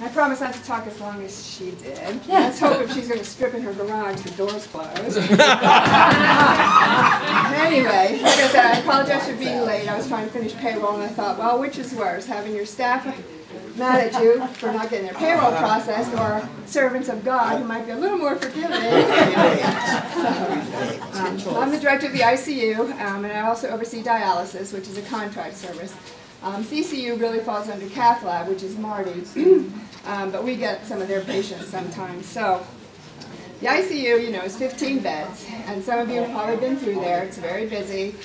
I promise not to talk as long as she did. Let's hope if she's going to strip in her garage, the door's closed. Anyway, like I said, I apologize for being late. I was trying to finish payroll, and I thought, well, which is worse, having your staff mad at you for not getting their payroll processed, or servants of God who might be a little more forgiving. I'm the director of the ICU, and I also oversee dialysis, which is a contract service. CCU really falls under cath lab, which is Marty's, but we get some of their patients sometimes. So the ICU, is 15 beds, and some of you have probably been through there. It's very busy,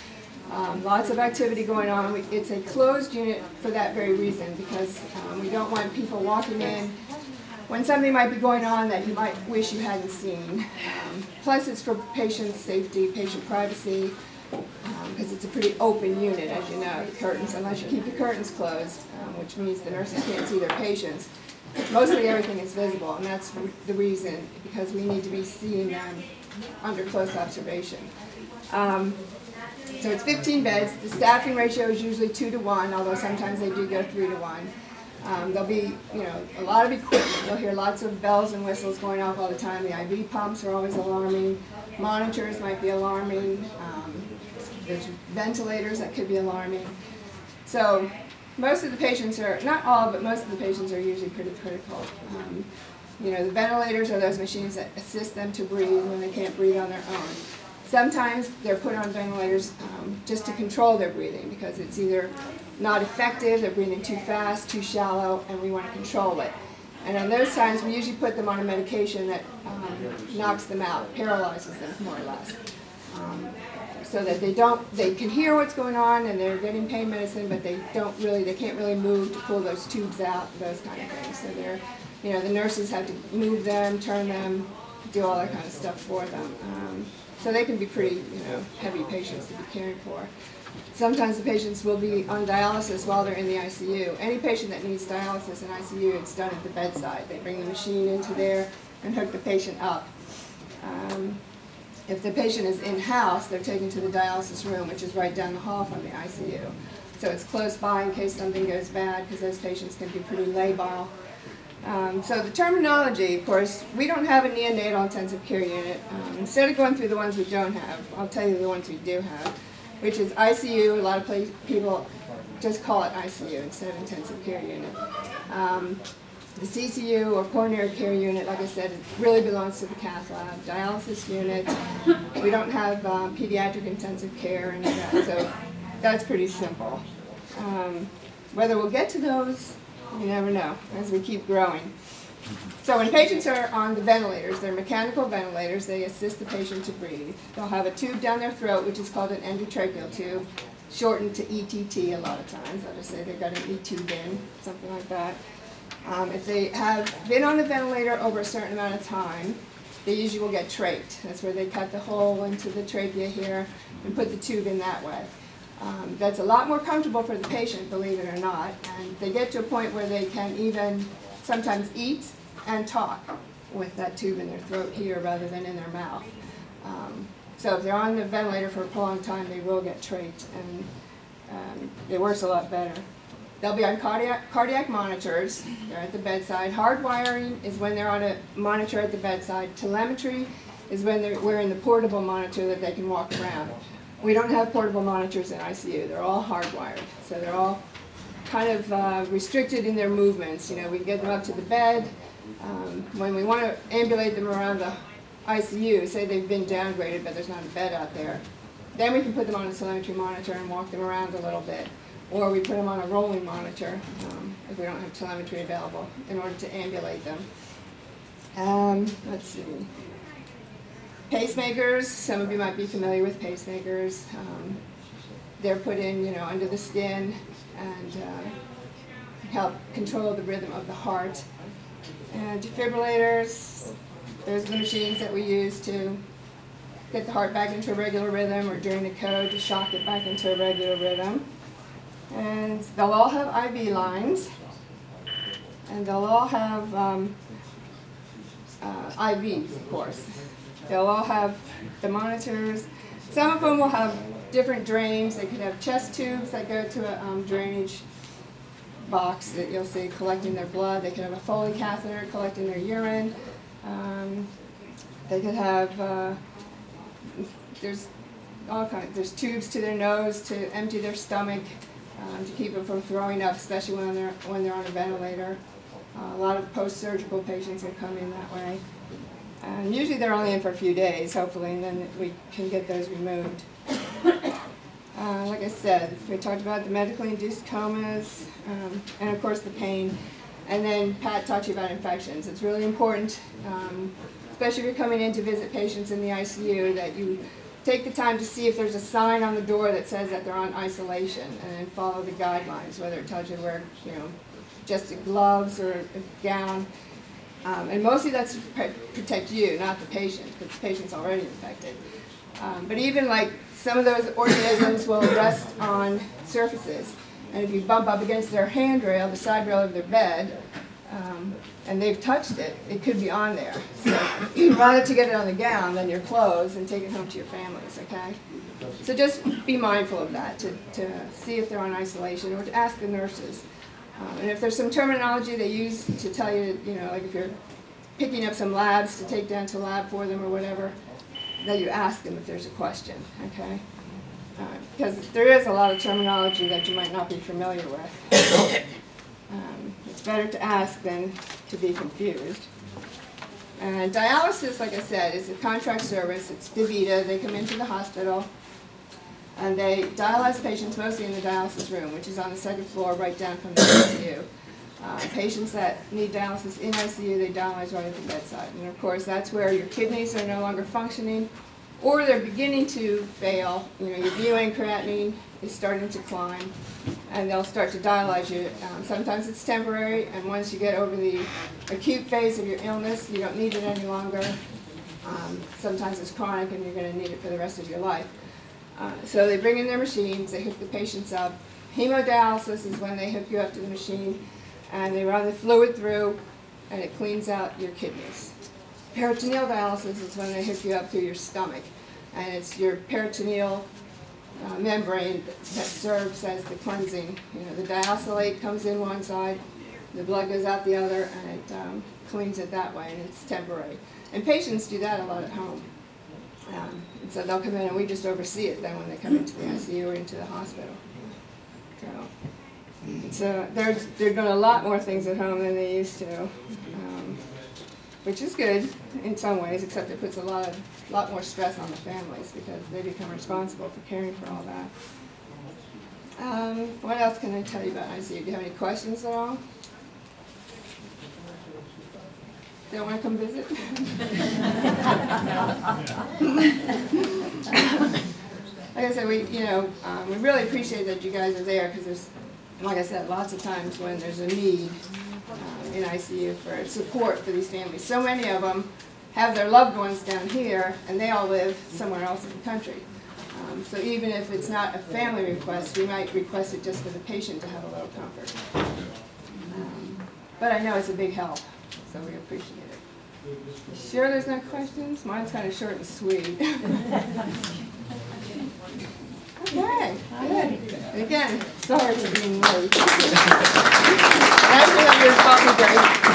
lots of activity going on. It's a closed unit for that very reason, because we don't want people walking in when something might be going on that you might wish you hadn't seen. Plus, it's for patient safety, patient privacy, because it's a pretty open unit, as you know. The curtains, unless you keep the curtains closed, which means the nurses can't see their patients, mostly everything is visible, and that's the reason, because we need to be seeing them under close observation. So it's 15 beds. The staffing ratio is usually 2 to 1, although sometimes they do go 3 to 1. There'll be, a lot of equipment. You'll hear lots of bells and whistles going off all the time. The IV pumps are always alarming. Monitors might be alarming. There's ventilators that could be alarming. So most of the patients are, not all, but most of the patients are usually pretty critical. The ventilators are those machines that assist them to breathe when they can't breathe on their own. Sometimes they're put on ventilators just to control their breathing, because it's either not effective, they're breathing too fast, too shallow, and we want to control it. And in those times, we usually put them on a medication that knocks them out, paralyzes them more or less. So that they can hear what's going on, and they're getting pain medicine, but they can't really move to pull those tubes out, those kind of things. So the nurses have to move them, turn them, do all that kind of stuff for them. So they can be pretty, heavy patients to be caring for. Sometimes the patients will be on dialysis while they're in the ICU. Any patient that needs dialysis in ICU, it's done at the bedside. They bring the machine into there and hook the patient up. If the patient is in-house, they're taken to the dialysis room, which is right down the hall from the ICU. So it's close by in case something goes bad, because those patients can be pretty labile. So the terminology, of course, we don't have a neonatal intensive care unit. Instead of going through the ones we don't have, I'll tell you the ones we do have, which is ICU. A lot of people just call it ICU instead of intensive care unit. The CCU, or coronary care unit, like I said, it really belongs to the cath lab. Dialysis unit, we don't have pediatric intensive care and that, so that's pretty simple. Whether we'll get to those, you never know, as we keep growing. So when patients are on the ventilators, they're mechanical ventilators. They assist the patient to breathe. They'll have a tube down their throat, which is called an endotracheal tube, shortened to ETT a lot of times. I'll just say they've got an E-tube in, something like that. If they have been on the ventilator over a certain amount of time, they usually will get trached. That's where they cut the hole into the trachea here and put the tube in that way. That's a lot more comfortable for the patient, believe it or not, and they get to a point where they can even sometimes eat and talk with that tube in their throat here rather than in their mouth. So if they're on the ventilator for a prolonged time, they will get trached, and it works a lot better. They'll be on cardiac monitors. They're at the bedside. Hard wiring is when they're on a monitor at the bedside. Telemetry is when they're wearing the portable monitor that they can walk around. We don't have portable monitors in ICU. They're all hardwired. So they're all kind of restricted in their movements. We can get them up to the bed. When we want to ambulate them around the ICU, say they've been downgraded but there's not a bed out there, then we can put them on a telemetry monitor and walk them around a little bit. Or we put them on a rolling monitor if we don't have telemetry available in order to ambulate them. Let's see. Pacemakers, some of you might be familiar with pacemakers. They're put in, under the skin and help control the rhythm of the heart. And defibrillators, those are the machines that we use to get the heart back into a regular rhythm, or during the code to shock it back into a regular rhythm. And they'll all have IV lines, and they'll all have IVs, of course. They'll all have the monitors. Some of them will have different drains. They could have chest tubes that go to a drainage box that you'll see collecting their blood. They could have a Foley catheter collecting their urine. They could have, there's all kinds, there's tubes to their nose to empty their stomach, to keep them from throwing up, especially when they're on a ventilator. A lot of post-surgical patients will come in that way. And usually they're only in for a few days, hopefully, and then we can get those removed. Like I said, we talked about the medically induced comas, and of course the pain. And then Pat talked to you about infections. It's really important, especially if you're coming in to visit patients in the ICU, that you take the time to see if there's a sign on the door that says that they're on isolation, and then follow the guidelines, whether it tells you to wear, just gloves or a gown. And mostly that's to protect you, not the patient, because the patient's already infected. But even like some of those organisms will rest on surfaces. And if you bump up against their handrail, the side rail of their bed, and they've touched it, it could be on there. So rather to get it on the gown than your clothes and take it home to your families, okay? So just be mindful of that, to see if they're on isolation, or to ask the nurses. And if there's some terminology they use to tell you, like if you're picking up some labs to take down to lab for them or whatever, that you ask them if there's a question, okay? Because there is a lot of terminology that you might not be familiar with. It's better to ask than to be confused. And dialysis, like I said, is a contract service. It's DaVita. They come into the hospital, and they dialyze patients mostly in the dialysis room, which is on the second floor right down from the ICU. Patients that need dialysis in ICU, they dialyze right at the bedside. And of course, that's where your kidneys are no longer functioning, or they're beginning to fail. Your BUN creatinine is starting to climb, and they'll start to dialyze you. Sometimes it's temporary, and once you get over the acute phase of your illness, you don't need it any longer. Sometimes it's chronic, and you're going to need it for the rest of your life. So they bring in their machines, they hook the patients up. Hemodialysis is when they hook you up to the machine, and they run the fluid through, and it cleans out your kidneys. Peritoneal dialysis is when they hook you up through your stomach, and it's your peritoneal membrane that serves as the cleansing. The dialysate comes in one side, the blood goes out the other, and it cleans it that way, and it's temporary. And patients do that a lot at home. And so they'll come in, and we just oversee it then when they come into the ICU or into the hospital. So they're doing a lot more things at home than they used to, which is good in some ways, except it puts a lot more stress on the families because they become responsible for caring for all that. What else can I tell you about ICU? Do you have any questions at all? Don't want to come visit? Like I said, we really appreciate that you guys are there, because there's, like I said, lots of times when there's a need in ICU for support for these families. So many of them have their loved ones down here, and they all live somewhere else in the country. So even if it's not a family request, we might request it just for the patient to have a little comfort. But I know it's a big help, so we appreciate it. You sure there's no questions? Mine's kind of short and sweet. Okay, good. And again, sorry for being late. Nice to have your coffee break.